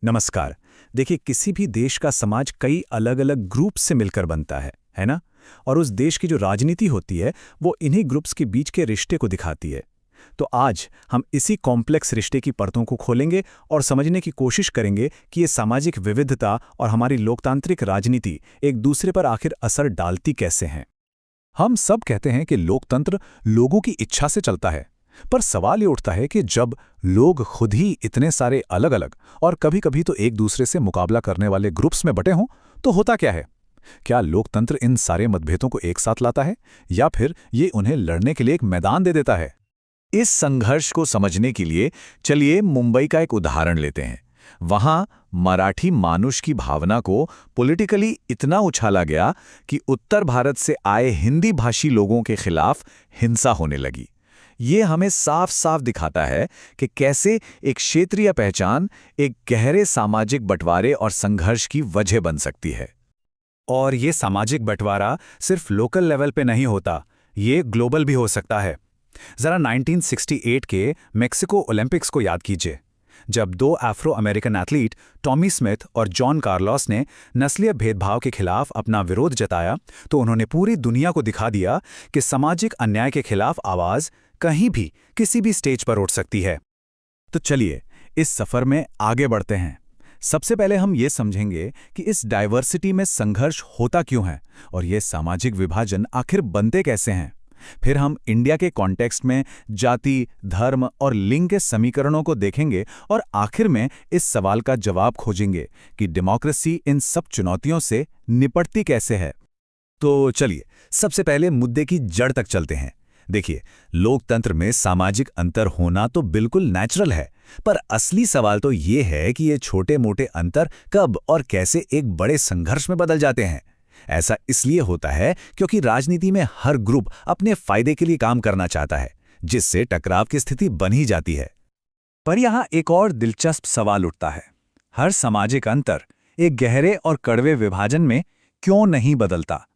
नमस्कार। देखिए, किसी भी देश का समाज कई अलग अलग ग्रुप से मिलकर बनता है ना? और उस देश की जो राजनीति होती है वो इन्हीं ग्रुप्स के बीच के रिश्ते को दिखाती है। तो आज हम इसी कॉम्प्लेक्स रिश्ते की परतों को खोलेंगे और समझने की कोशिश करेंगे कि ये सामाजिक विविधता और हमारी लोकतांत्रिक राजनीति एक दूसरे पर आखिर असर डालती कैसे हैं। हम सब कहते हैं कि लोकतंत्र लोगों की इच्छा से चलता है, पर सवाल ये उठता है कि जब लोग खुद ही इतने सारे अलग-अलग और कभी-कभी तो एक दूसरे से मुकाबला करने वाले ग्रुप्स में बटे हों, तो होता क्या है? क्या लोकतंत्र इन सारे मतभेदों को एक साथ लाता है, या फिर ये उन्हें लड़ने के लिए एक मैदान दे देता है? इस संघर्ष को समझने के लिए चलिए मुंबई का एक उदाहरण लेते हैं। वहां मराठी मानुष की भावना को पॉलिटिकली इतना उछाला गया कि उत्तर भारत से आए हिंदी भाषी लोगों के खिलाफ हिंसा होने लगी। ये हमें साफ साफ दिखाता है कि कैसे एक क्षेत्रीय पहचान एक गहरे सामाजिक बंटवारे और संघर्ष की वजह बन सकती है। और ये सामाजिक बंटवारा सिर्फ लोकल लेवल पे नहीं होता, ये ग्लोबल भी हो सकता है। जरा 1968 के मेक्सिको ओलंपिक्स को याद कीजिए, जब दो Afro American athlete Tommy Smith और जॉन कार्लोस ने नस्लीय भेदभाव के खिलाफ अपना विरोध जताया, तो उन्होंने पूरी दुनिया को दिखा दिया कि सामाजिक अन्याय के खिलाफ आवाज कहीं भी किसी भी स्टेज पर उठ सकती है। तो चलिए इस सफर में आगे बढ़ते हैं। सबसे पहले हम ये समझेंगे कि इस डाइवर्सिटी में संघर्ष होता क्यों है और ये सामाजिक विभाजन आखिर बनते कैसे हैं। फिर हम इंडिया के कॉन्टेक्स्ट में जाति, धर्म और लिंग के समीकरणों को देखेंगे और आखिर में इस सवाल का जवाब खोजेंगे कि डेमोक्रेसी इन सब चुनौतियों से निपटती कैसे है। तो चलिए सबसे पहले मुद्दे की जड़ तक चलते हैं। देखिए, लोकतंत्र में सामाजिक अंतर होना तो बिल्कुल नेचुरल है, पर असली सवाल तो ये है कि ये छोटे-मोटे अंतर कब और कैसे एक बड़े संघर्ष में बदल जाते हैं। ऐसा इसलिए होता है क्योंकि राजनीति में हर ग्रुप अपने फायदे के लिए काम करना चाहता है, जिससे टकराव की स्थिति बन ही जाती है। पर यहाँ एक और दिलचस्प सवाल उठता है, हर सामाजिक अंतर एक गहरे और कड़वे विभाजन में क्यों नहीं बदलता?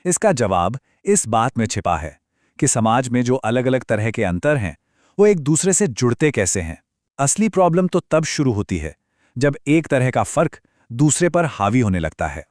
इसका जवाब इस बात में छिपा है कि समाज में जो अलग-अलग तरह के अंतर हैं, वो एक दूसरे से जुड़ते कैसे हैं। असली प्रॉब्लम तो तब शुरू होती है जब एक तरह का फर्क दूसरे पर हावी होने लगता है।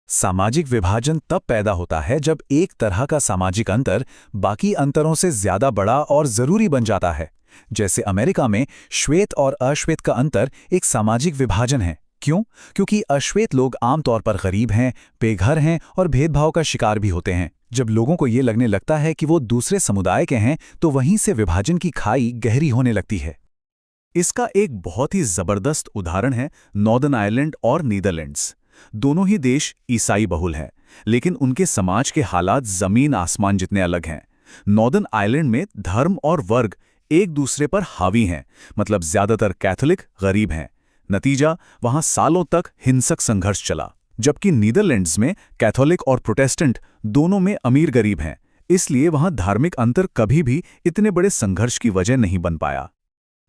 सामाजिक विभाजन तब पैदा होता है जब एक तरह का सामाजिक अंतर बाकी अंतरों से ज्यादा बड़ा और जरूरी बन जाता है। जैसे अमेरिका में श्वेत और अश्वेत का अंतर एक सामाजिक विभाजन है। क्यों? क्योंकि अश्वेत लोग आमतौर पर गरीब हैं, बेघर हैं और भेदभाव का शिकार भी होते हैं। जब लोगों को ये लगने लगता है कि वो दूसरे समुदाय के हैं, तो वहीं से विभाजन की खाई गहरी होने लगती है। इसका एक बहुत ही जबरदस्त उदाहरण है नॉर्दर्न आयरलैंड और नीदरलैंड्स। दोनों ही देश ईसाई बहुल हैं, लेकिन उनके समाज के हालात जमीन आसमान जितने अलग हैं। नॉर्दर्न आयरलैंड में धर्म और वर्ग एक दूसरे पर हावी हैं, मतलब ज्यादातर कैथोलिक गरीब हैं। नतीजा, वहां सालों तक हिंसक संघर्ष चला। जबकि नीदरलैंड्स में कैथोलिक और प्रोटेस्टेंट दोनों में अमीर गरीब हैं, इसलिए वहां धार्मिक अंतर कभी भी इतने बड़े संघर्ष की वजह नहीं बन पाया।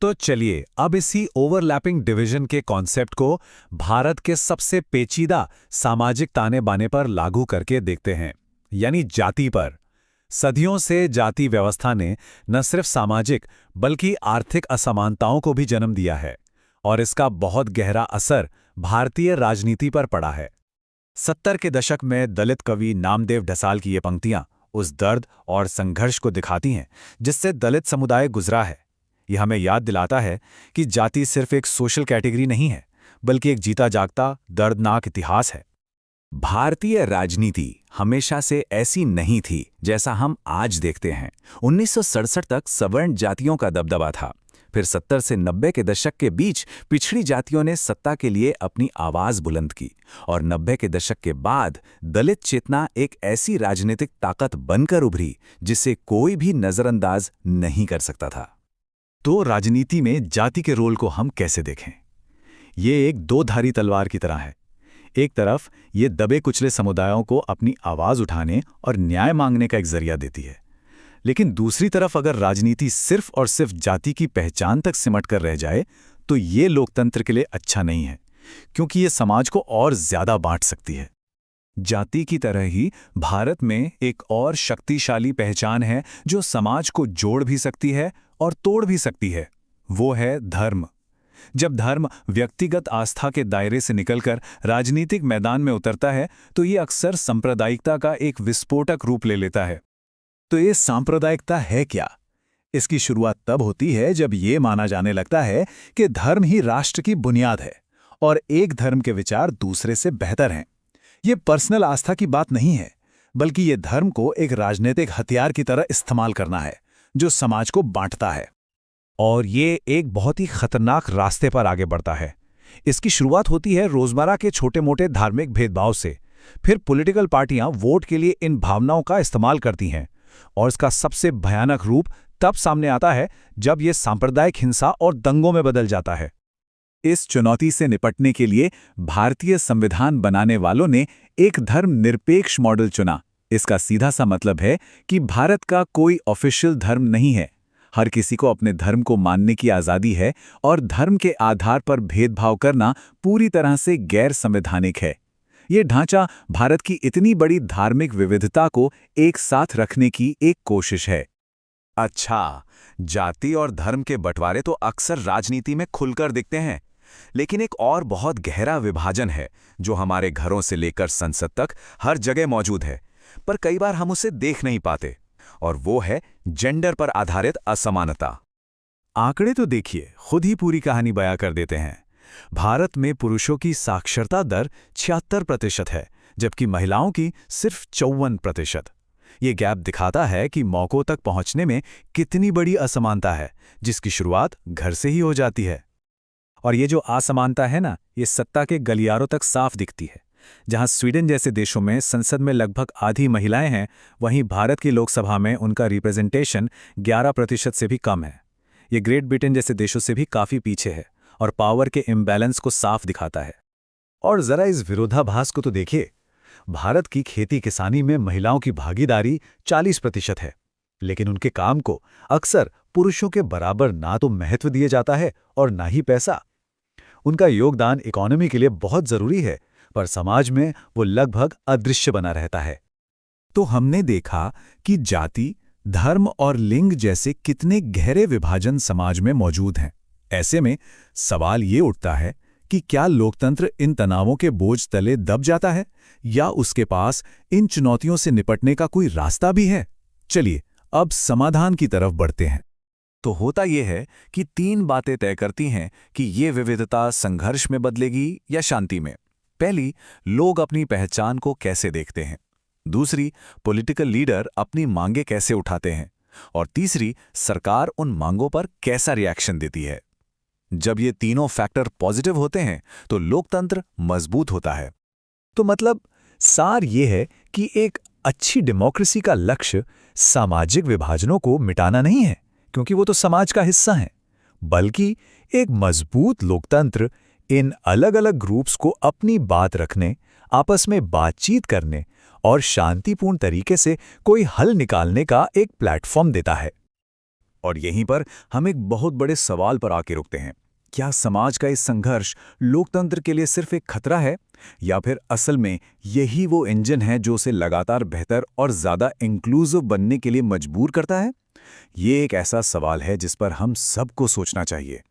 तो चलिए अब इसी ओवरलैपिंग डिवीजन के कॉन्सेप्ट को भारत के सबसे पेचीदा सामाजिक ताने बाने पर लागू करके देखते हैं, यानी जाति पर। सदियों से जाति व्यवस्था ने न सिर्फ सामाजिक बल्कि आर्थिक असमानताओं को भी जन्म दिया है, और इसका बहुत गहरा असर भारतीय राजनीति पर पड़ा है। 70 के दशक में दलित कवि नामदेव ढसाल की ये पंक्तियां उस दर्द और संघर्ष को दिखाती हैं जिससे दलित समुदाय गुजरा है। यह हमें याद दिलाता है कि जाति सिर्फ एक सोशल कैटेगरी नहीं है, बल्कि एक जीता जागता दर्दनाक इतिहास है। भारतीय राजनीति हमेशा से ऐसी नहीं थी जैसा हम आज देखते हैं। 1967 तक सवर्ण जातियों का दबदबा था। फिर 70 से 90 के दशक के बीच पिछड़ी जातियों ने सत्ता के लिए अपनी आवाज बुलंद की, और 90 के दशक के बाद दलित चेतना एक ऐसी राजनीतिक ताकत बनकर उभरी जिसे कोई भी नजरअंदाज नहीं कर सकता था। तो राजनीति में जाति के रोल को हम कैसे देखें? ये एक दो-धारी तलवार की तरह है। एक तरफ ये दबे कुचले समुदायों को अपनी आवाज उठाने और न्याय मांगने का एक जरिया देती है, लेकिन दूसरी तरफ अगर राजनीति सिर्फ और सिर्फ जाति की पहचान तक सिमट कर रह जाए, तो ये लोकतंत्र के लिए अच्छा नहीं है, क्योंकि ये समाज को और ज्यादा बांट सकती है। जाति की तरह ही भारत में एक और शक्तिशाली पहचान है जो समाज को जोड़ भी सकती है और तोड़ भी सकती है। वो है धर्म। जब धर्म व्यक्तिगत आस्था के दायरे से निकलकर राजनीतिक मैदान में उतरता है तो ये अक्सर सांप्रदायिकता का एक विस्फोटक रूप ले लेता है। तो ये सांप्रदायिकता है क्या? इसकी शुरुआत तब होती है जब ये माना जाने लगता है कि धर्म ही राष्ट्र की बुनियाद है और एक धर्म के विचार दूसरे से बेहतर हैं। ये पर्सनल आस्था की बात नहीं है, बल्कि ये धर्म को एक राजनीतिक हथियार की तरह इस्तेमाल करना है जो समाज को बांटता है। और ये एक बहुत ही खतरनाक रास्ते पर आगे बढ़ता है। इसकी शुरुआत होती है रोजमर्रा के छोटे-मोटे धार्मिक भेदभाव से, फिर पॉलिटिकल पार्टियां वोट के लिए इन भावनाओं का इस्तेमाल करती हैं, और इसका सबसे भयानक रूप तब सामने आता है जब ये सांप्रदायिक हिंसा और दंगों में बदल जाता है। इस चुनौती से निपटने के लिए भारतीय संविधान बनाने वालों ने एक धर्मनिरपेक्ष मॉडल चुना। इसका सीधा सा मतलब है कि भारत का कोई ऑफिशियल धर्म नहीं है। हर किसी को अपने धर्म को मानने की आज़ादी है और धर्म के आधार पर भेदभाव करना पूरी तरह से गैर संवैधानिक है। ये ढांचा भारत की इतनी बड़ी धार्मिक विविधता को एक साथ रखने की एक कोशिश है। अच्छा, जाति और धर्म के बंटवारे तो अक्सर राजनीति में खुलकर दिखते हैं, लेकिन एक और बहुत गहरा विभाजन है जो हमारे घरों से लेकर संसद तक हर जगह मौजूद है, पर कई बार हम उसे देख नहीं पाते, और वो है जेंडर पर आधारित असमानता। आंकड़े तो देखिए खुद ही पूरी कहानी बयां कर देते हैं। भारत में पुरुषों की साक्षरता दर 76% है, जबकि महिलाओं की सिर्फ 54%। ये गैप दिखाता है कि मौकों तक पहुंचने में कितनी बड़ी असमानता है, जिसकी शुरुआत घर से ही हो जाती है। और ये जो असमानता है ना, ये सत्ता के गलियारों तक साफ दिखती है। जहां स्वीडन जैसे देशों में संसद में लगभग आधी महिलाएं हैं, वहीं भारत की लोकसभा में उनका रिप्रेजेंटेशन 11% से भी कम है। ये ग्रेट ब्रिटेन जैसे देशों से भी काफ़ी पीछे है और पावर के इम्बैलेंस को साफ दिखाता है। और ज़रा इस विरोधाभास को तो देखिए। भारत की खेती किसानी में महिलाओं की भागीदारी 40% है, लेकिन उनके काम को अक्सर पुरुषों के बराबर ना तो महत्व दिया जाता है और ना ही पैसा। उनका योगदान इकोनॉमी के लिए बहुत ज़रूरी है, पर समाज में वो लगभग अदृश्य बना रहता है। तो हमने देखा कि जाति, धर्म और लिंग जैसे कितने गहरे विभाजन समाज में मौजूद हैं। ऐसे में सवाल ये उठता है कि क्या लोकतंत्र इन तनावों के बोझ तले दब जाता है, या उसके पास इन चुनौतियों से निपटने का कोई रास्ता भी है? चलिए अब समाधान की तरफ बढ़ते हैं। तो होता यह है कि 3 बातें तय करती हैं कि ये विविधता संघर्ष में बदलेगी या शांति में। पहली, लोग अपनी पहचान को कैसे देखते हैं। दूसरी, पॉलिटिकल लीडर अपनी मांगें कैसे उठाते हैं। और तीसरी, सरकार उन मांगों पर कैसा रिएक्शन देती है। जब ये तीनों फैक्टर पॉजिटिव होते हैं तो लोकतंत्र मजबूत होता है। तो मतलब सार ये है कि एक अच्छी डेमोक्रेसी का लक्ष्य सामाजिक विभाजनों को मिटाना नहीं है, क्योंकि वो तो समाज का हिस्सा हैं, बल्कि एक मजबूत लोकतंत्र इन अलग-अलग ग्रुप्स को अपनी बात रखने, आपस में बातचीत करने और शांतिपूर्ण तरीके से कोई हल निकालने का एक प्लेटफॉर्म देता है। और यहीं पर हम एक बहुत बड़े सवाल पर आके रुकते हैं। क्या समाज का इस संघर्ष लोकतंत्र के लिए सिर्फ एक खतरा है, या फिर असल में यही वो इंजन है जो उसे लगातार बेहतर और ज़्यादा इंक्लूसिव बनने के लिए मजबूर करता है? ये एक ऐसा सवाल है जिस पर हम सबको सोचना चाहिए।